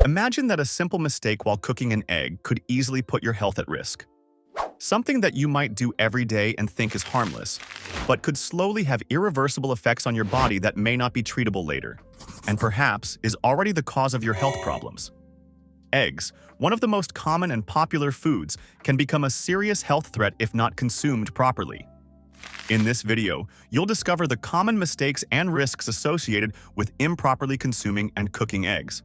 Imagine that a simple mistake while cooking an egg could easily put your health at risk. Something that you might do every day and think is harmless, but could slowly have irreversible effects on your body that may not be treatable later, and perhaps is already the cause of your health problems. Eggs, one of the most common and popular foods, can become a serious health threat if not consumed properly. In this video, you'll discover the common mistakes and risks associated with improperly consuming and cooking eggs.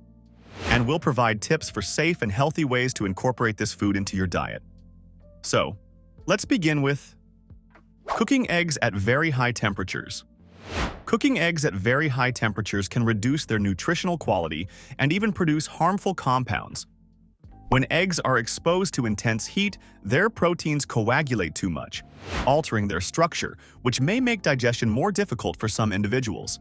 And we'll provide tips for safe and healthy ways to incorporate this food into your diet. So, let's begin with cooking eggs at very high temperatures. Cooking eggs at very high temperatures can reduce their nutritional quality and even produce harmful compounds. When eggs are exposed to intense heat, their proteins coagulate too much, altering their structure, which may make digestion more difficult for some individuals.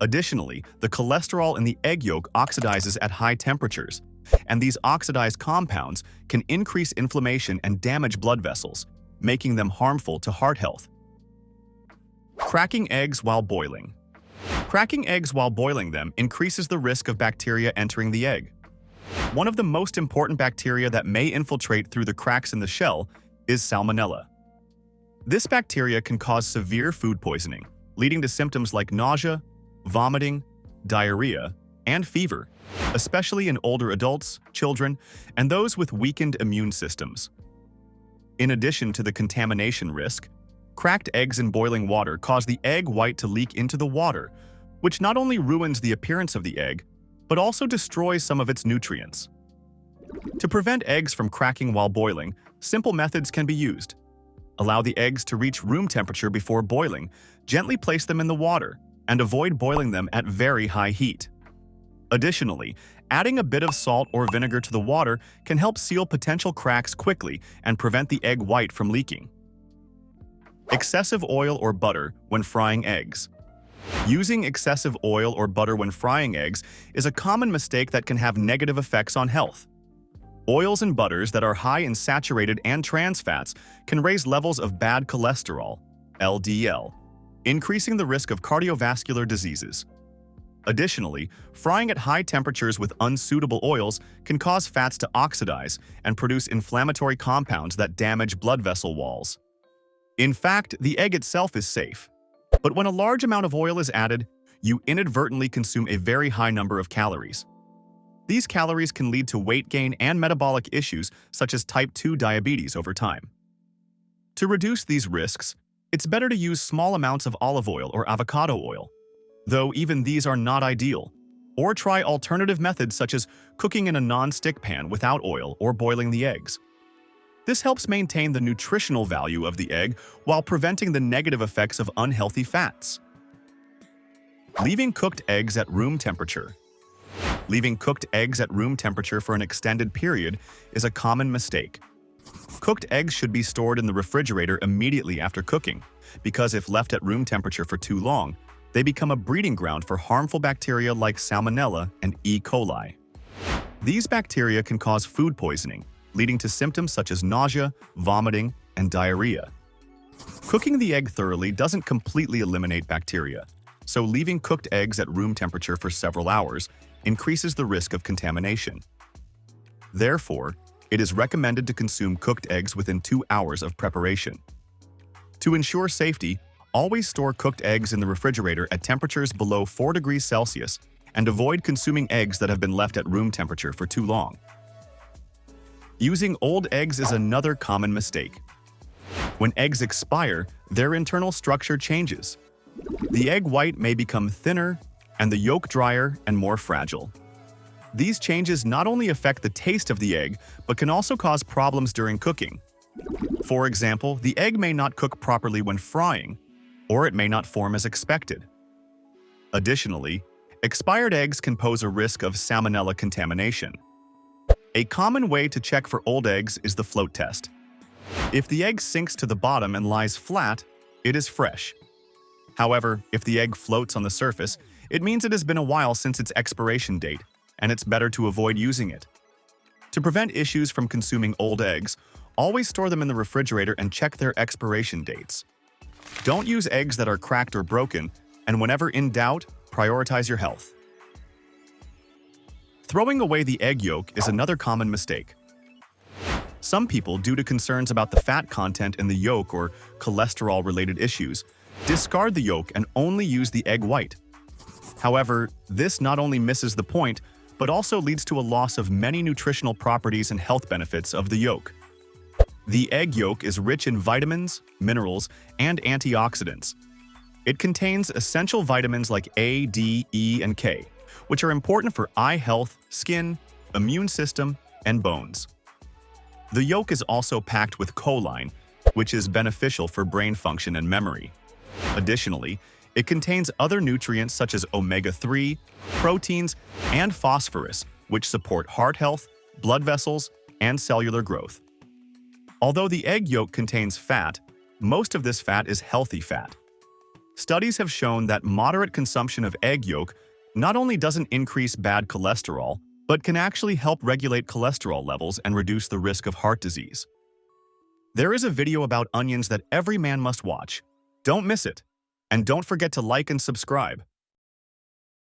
Additionally, the cholesterol in the egg yolk oxidizes at high temperatures, and these oxidized compounds can increase inflammation and damage blood vessels, making them harmful to heart health. Cracking eggs while boiling. Cracking eggs while boiling them increases the risk of bacteria entering the egg. One of the most important bacteria that may infiltrate through the cracks in the shell is Salmonella. This bacteria can cause severe food poisoning, leading to symptoms like nausea, vomiting, diarrhea, and fever, especially in older adults, children, and those with weakened immune systems. In addition to the contamination risk, cracked eggs in boiling water cause the egg white to leak into the water, which not only ruins the appearance of the egg, but also destroys some of its nutrients. To prevent eggs from cracking while boiling, simple methods can be used. Allow the eggs to reach room temperature before boiling, gently place them in the water, and avoid boiling them at very high heat. Additionally, adding a bit of salt or vinegar to the water can help seal potential cracks quickly and prevent the egg white from leaking. Excessive oil or butter when frying eggs. Using excessive oil or butter when frying eggs is a common mistake that can have negative effects on health. Oils and butters that are high in saturated and trans fats can raise levels of bad cholesterol, LDL, increasing the risk of cardiovascular diseases. Additionally, frying at high temperatures with unsuitable oils can cause fats to oxidize and produce inflammatory compounds that damage blood vessel walls. In fact, the egg itself is safe, but when a large amount of oil is added, you inadvertently consume a very high number of calories. These calories can lead to weight gain and metabolic issues such as type 2 diabetes over time. To reduce these risks, it's better to use small amounts of olive oil or avocado oil, though even these are not ideal, or try alternative methods such as cooking in a non-stick pan without oil or boiling the eggs. This helps maintain the nutritional value of the egg while preventing the negative effects of unhealthy fats. Leaving cooked eggs at room temperature. Leaving cooked eggs at room temperature for an extended period is a common mistake. Cooked eggs should be stored in the refrigerator immediately after cooking, because if left at room temperature for too long, they become a breeding ground for harmful bacteria like Salmonella and E. coli. These bacteria can cause food poisoning, leading to symptoms such as nausea, vomiting, and diarrhea. Cooking the egg thoroughly doesn't completely eliminate bacteria, so leaving cooked eggs at room temperature for several hours increases the risk of contamination. Therefore, it is recommended to consume cooked eggs within 2 hours of preparation. To ensure safety, always store cooked eggs in the refrigerator at temperatures below 4 degrees Celsius and avoid consuming eggs that have been left at room temperature for too long. Using old eggs is another common mistake. When eggs expire, their internal structure changes. The egg white may become thinner and the yolk drier and more fragile. These changes not only affect the taste of the egg, but can also cause problems during cooking. For example, the egg may not cook properly when frying, or it may not form as expected. Additionally, expired eggs can pose a risk of salmonella contamination. A common way to check for old eggs is the float test. If the egg sinks to the bottom and lies flat, it is fresh. However, if the egg floats on the surface, it means it has been a while since its expiration date, and it's better to avoid using it. To prevent issues from consuming old eggs, always store them in the refrigerator and check their expiration dates. Don't use eggs that are cracked or broken, and whenever in doubt, prioritize your health. Throwing away the egg yolk is another common mistake. Some people, due to concerns about the fat content in the yolk or cholesterol-related issues, discard the yolk and only use the egg white. However, this not only misses the point, but also leads to a loss of many nutritional properties and health benefits of the yolk. The egg yolk is rich in vitamins, minerals, and antioxidants. It contains essential vitamins like A, D, E, and K, which are important for eye health, skin, immune system, and bones. The yolk is also packed with choline, which is beneficial for brain function and memory. Additionally, it contains other nutrients such as omega-3, proteins, and phosphorus, which support heart health, blood vessels, and cellular growth. Although the egg yolk contains fat, most of this fat is healthy fat. Studies have shown that moderate consumption of egg yolk not only doesn't increase bad cholesterol, but can actually help regulate cholesterol levels and reduce the risk of heart disease. There is a video about onions that every man must watch. Don't miss it. And don't forget to like and subscribe.